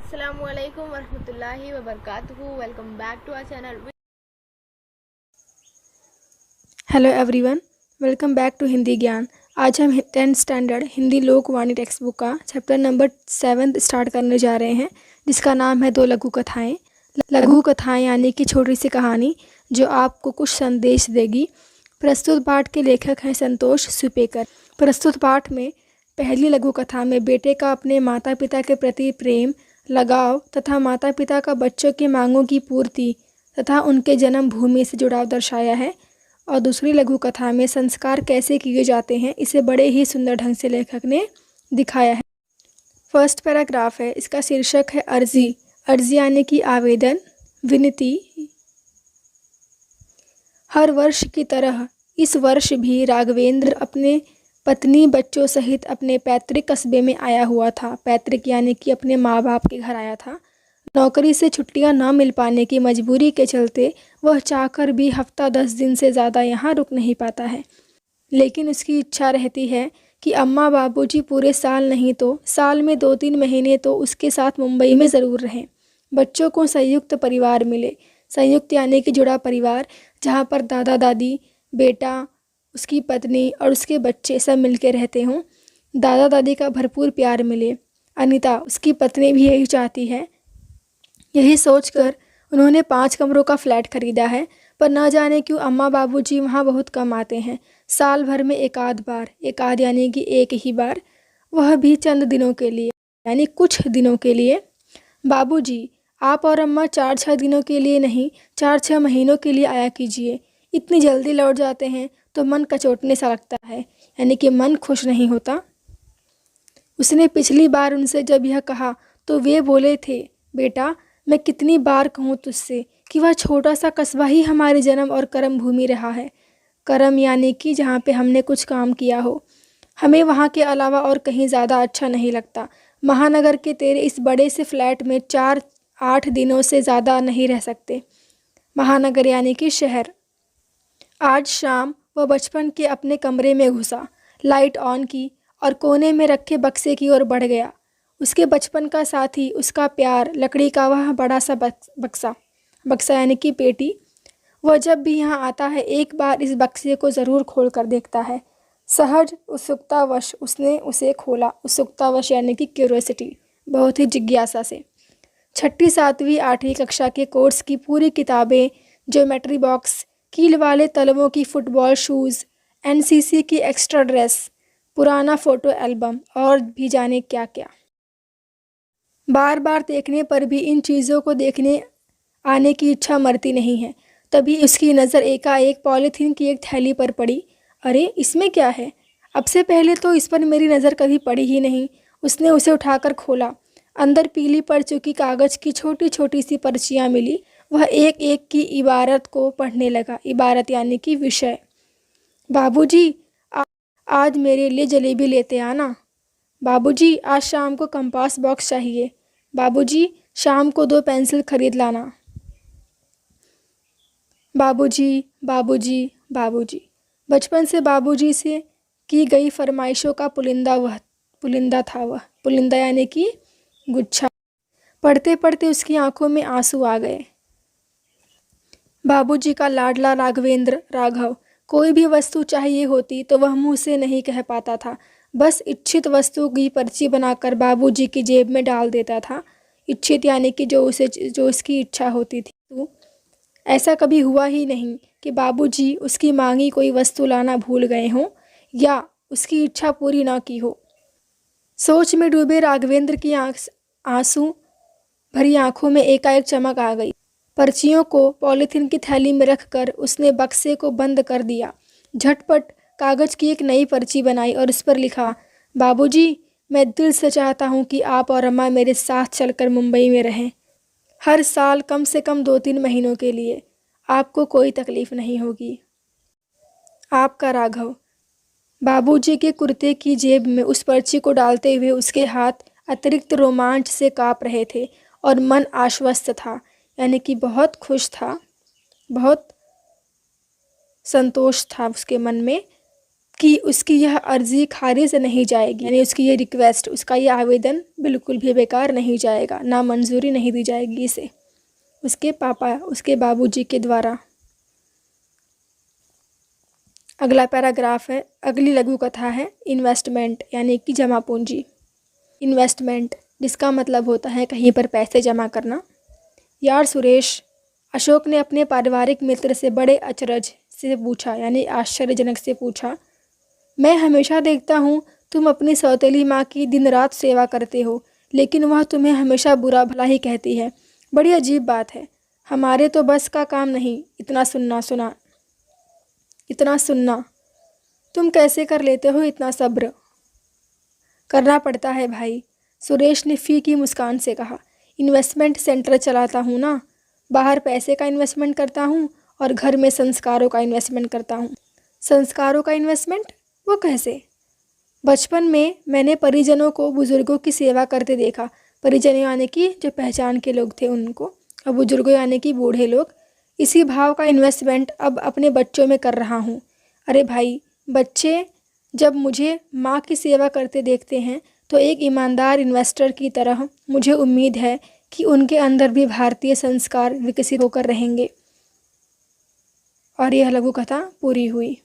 अस्सलामुअलैकुम वरहमतुल्लाहि वबरकातुहू। Welcome back to our channel. Hello everyone, welcome back to Hindi Gyan. आज हम 10th standard Hindi Lokvani text book का चैप्टर नंबर 7 स्टार्ट करने जा रहे हैं, जिसका नाम है दो लघु कथाएं। लघु कथाएं यानी कि छोटी सी कहानी जो आपको कुछ संदेश देगी। प्रस्तुत पाठ के लेखक हैं संतोष सुपेकर। प्रस्तुत पाठ में पहली लघु कथा में बेटे का अपने माता पिता के प्रति प्रेम, लगाव तथा माता पिता का बच्चों की मांगों की पूर्ति तथा उनके जन्म भूमि से जुड़ाव दर्शाया है, और दूसरी लघु कथा में संस्कार कैसे किए जाते हैं इसे बड़े ही सुंदर ढंग से लेखक ने दिखाया है। फर्स्ट पैराग्राफ है, इसका शीर्षक है अर्जी। अर्जी यानी कि आवेदन, विनती। हर वर्ष की तरह इस वर्ष भी राघवेंद्र अपने पत्नी बच्चों सहित अपने पैतृक कस्बे में आया हुआ था। पैतृक यानी कि अपने माँ बाप के घर आया था। नौकरी से छुट्टियां न मिल पाने की मजबूरी के चलते वह चाहकर भी हफ्ता 10 दिन से ज़्यादा यहाँ रुक नहीं पाता है, लेकिन उसकी इच्छा रहती है कि अम्मा बाबूजी पूरे साल नहीं तो साल में 2-3 महीने तो उसके साथ मुंबई में ज़रूर रहें। बच्चों को संयुक्त परिवार मिले। संयुक्त यानी कि जुड़ा परिवार, जहाँ पर दादा दादी, बेटा, उसकी पत्नी और उसके बच्चे सब मिलके रहते हों। दादा दादी का भरपूर प्यार मिले। अनीता, उसकी पत्नी, भी यही चाहती है। यही सोचकर उन्होंने 5 कमरों का फ्लैट खरीदा है, पर न जाने क्यों अम्मा बाबूजी वहाँ बहुत कम आते हैं। साल भर में एक आध बार, एक आध यानी कि एक ही बार, वह भी चंद दिनों के लिए, यानी कुछ दिनों के लिए। बाबूजी, आप और अम्मा 4-6 दिनों के लिए नहीं, 4-6 महीनों के लिए आया कीजिए। इतनी जल्दी लौट जाते हैं तो मन कचोटने सा लगता है, यानी कि मन खुश नहीं होता। उसने पिछली बार उनसे जब यह कहा तो वे बोले थे, बेटा मैं कितनी बार कहूँ तुझसे कि वह छोटा सा कस्बा ही हमारी जन्म और कर्म भूमि रहा है। कर्म यानी कि जहाँ पे हमने कुछ काम किया हो। हमें वहाँ के अलावा और कहीं ज़्यादा अच्छा नहीं लगता। महानगर के तेरे इस बड़े से फ्लैट में 4-8 दिनों से ज़्यादा नहीं रह सकते। महानगर यानी कि शहर। आज शाम वह बचपन के अपने कमरे में घुसा, लाइट ऑन की और कोने में रखे बक्से की ओर बढ़ गया। उसके बचपन का साथी, उसका प्यार, लकड़ी का वह बड़ा सा बक्सा यानी कि पेटी। वह जब भी यहाँ आता है एक बार इस बक्से को ज़रूर खोल कर देखता है। सहज उत्सुकतावश उसने उसे खोला। उत्सुकतावश यानी कि क्यूरियोसिटी, बहुत ही जिज्ञासा से। 6ठी 7वीं 8वीं कक्षा के कोर्स की पूरी किताबें, ज्योमेट्री बॉक्स, कील वाले तलवों की फुटबॉल शूज़, एनसीसी की एक्स्ट्रा ड्रेस, पुराना फ़ोटो एल्बम और भी जाने क्या क्या। बार बार देखने पर भी इन चीज़ों को देखने आने की इच्छा मरती नहीं है। तभी उसकी नज़र एकाएक पॉलीथीन की एक थैली पर पड़ी। अरे, इसमें क्या है? अब से पहले तो इस पर मेरी नज़र कभी पड़ी ही नहीं। उसने उसे उठाकर खोला। अंदर पीली पड़ चुकी कागज़ की छोटी छोटी सी पर्चियाँ मिली। वह एक एक की इबारत को पढ़ने लगा। इबारत यानी कि विषय। बाबूजी, आज मेरे लिए जलेबी लेते आना। बाबूजी, आज शाम को कंपास बॉक्स चाहिए। बाबूजी, शाम को 2 पेंसिल खरीद लाना। बाबूजी, बाबूजी, बाबूजी। बचपन से बाबूजी से की गई फरमाइशों का पुलिंदा था वह। पुलिंदा यानी कि गुच्छा। पढ़ते पढ़ते उसकी आंखों में आंसू आ गए। बाबूजी का लाडला राघवेंद्र, राघव, कोई भी वस्तु चाहिए होती तो वह मुंह से नहीं कह पाता था। बस इच्छित वस्तु की पर्ची बनाकर बाबूजी की जेब में डाल देता था। इच्छित यानी कि जो उसकी इच्छा होती थी। तो ऐसा कभी हुआ ही नहीं कि बाबूजी उसकी मांगी कोई वस्तु लाना भूल गए हों या उसकी इच्छा पूरी ना की हो। सोच में डूबे राघवेंद्र की आंसू भरी आंखों में एकाएक चमक आ गई। पर्चियों को पॉलीथीन की थैली में रखकर उसने बक्से को बंद कर दिया। झटपट कागज़ की एक नई पर्ची बनाई और उस पर लिखा, बाबूजी, मैं दिल से चाहता हूँ कि आप और अम्मा मेरे साथ चलकर मुंबई में रहें। हर साल कम से कम 2-3 महीनों के लिए। आपको कोई तकलीफ़ नहीं होगी। आपका राघव। बाबूजी के कुर्ते की जेब में उस पर्ची को डालते हुए उसके हाथ अतिरिक्त रोमांच से काँप रहे थे और मन आश्वस्त था, यानी कि बहुत खुश था, बहुत संतोष था उसके मन में कि उसकी यह अर्जी खारिज नहीं जाएगी, यानी उसकी ये रिक्वेस्ट, उसका ये आवेदन बिल्कुल भी बेकार नहीं जाएगा, नामंजूरी नहीं दी जाएगी इसे उसके पापा, उसके बाबूजी के द्वारा। अगला पैराग्राफ है, अगली लघु कथा है इन्वेस्टमेंट यानी कि जमा पूंजी। इन्वेस्टमेंट जिसका मतलब होता है कहीं पर पैसे जमा करना। यार सुरेश, अशोक ने अपने पारिवारिक मित्र से बड़े अचरज से पूछा, यानी आश्चर्यजनक से पूछा, मैं हमेशा देखता हूँ तुम अपनी सौतेली माँ की दिन रात सेवा करते हो, लेकिन वह तुम्हें हमेशा बुरा भला ही कहती है। बड़ी अजीब बात है। हमारे तो बस का काम नहीं इतना सुनना। तुम कैसे कर लेते हो इतना सब्र? करना पड़ता है भाई, सुरेश ने फीकी मुस्कान से कहा। इन्वेस्टमेंट सेंटर चलाता हूँ ना, बाहर पैसे का इन्वेस्टमेंट करता हूँ और घर में संस्कारों का इन्वेस्टमेंट करता हूँ। संस्कारों का इन्वेस्टमेंट? वो कैसे? बचपन में मैंने परिजनों को बुजुर्गों की सेवा करते देखा। परिजन यानी कि जो पहचान के लोग थे उनको, और बुजुर्गों यानी कि बूढ़े लोग। इसी भाव का इन्वेस्टमेंट अब अपने बच्चों में कर रहा हूँ। अरे भाई, बच्चे जब मुझे माँ की सेवा करते देखते हैं तो एक ईमानदार इन्वेस्टर की तरह मुझे उम्मीद है कि उनके अंदर भी भारतीय संस्कार विकसित होकर रहेंगे। और यह लघु कथा पूरी हुई।